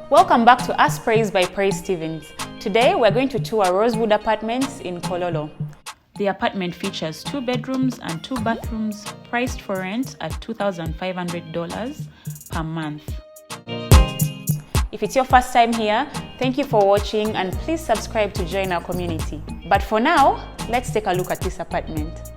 Welcome back to Ask Praise by PraiseStevens. Today we're going to tour Rosewood Apartments in Kololo. The apartment features 2 bedrooms and 2 bathrooms, priced for rent at $2,500 per month. If it's your first time here, thank you for watching and please subscribe to join our community. But for now, let's take a look at this apartment.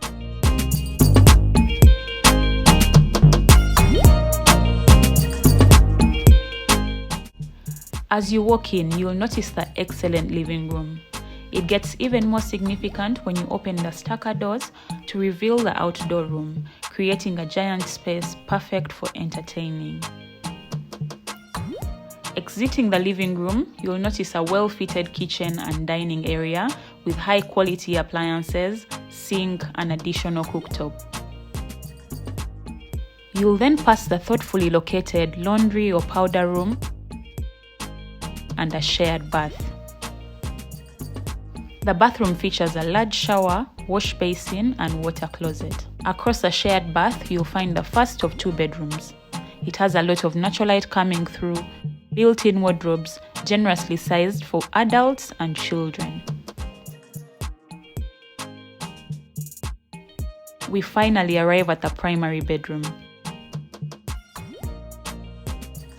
As you walk in, you'll notice the excellent living room. It gets even more significant when you open the stacker doors to reveal the outdoor room, creating a giant space perfect for entertaining. Exiting the living room, you'll notice a well-fitted kitchen and dining area with high-quality appliances, sink, and additional cooktop. You'll then pass the thoughtfully located laundry or powder room and a shared bath. The bathroom features a large shower, wash basin, and water closet. Across the shared bath, you'll find the first of 2 bedrooms. It has a lot of natural light coming through, built-in wardrobes, generously sized for adults and children. We finally arrive at the primary bedroom.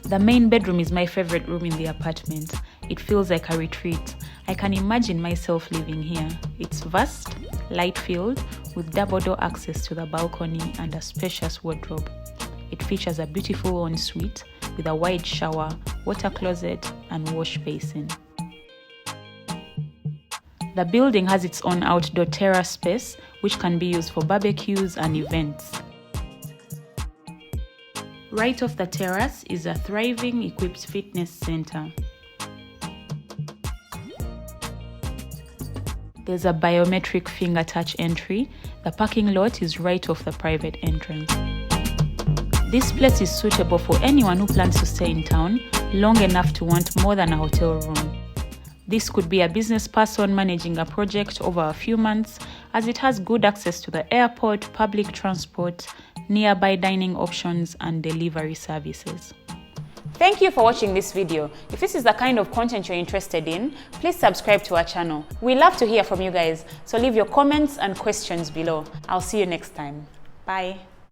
The main bedroom is my favorite room in the apartment. It feels like a retreat. I can imagine myself living here. It's vast, light-filled, with double-door access to the balcony and a spacious wardrobe. It features a beautiful ensuite with a wide shower, water closet, and wash basin. The building has its own outdoor terrace space, which can be used for barbecues and events. Right off the terrace is a thriving equipped fitness center. There's a biometric finger touch entry. The parking lot is right off the private entrance. This place is suitable for anyone who plans to stay in town long enough to want more than a hotel room. This could be a business person managing a project over a few months, as it has good access to the airport, public transport, nearby dining options, and delivery services. Thank you for watching this video. If this is the kind of content you're interested in, please subscribe to our channel. We love to hear from you guys, so leave your comments and questions below. I'll see you next time. Bye.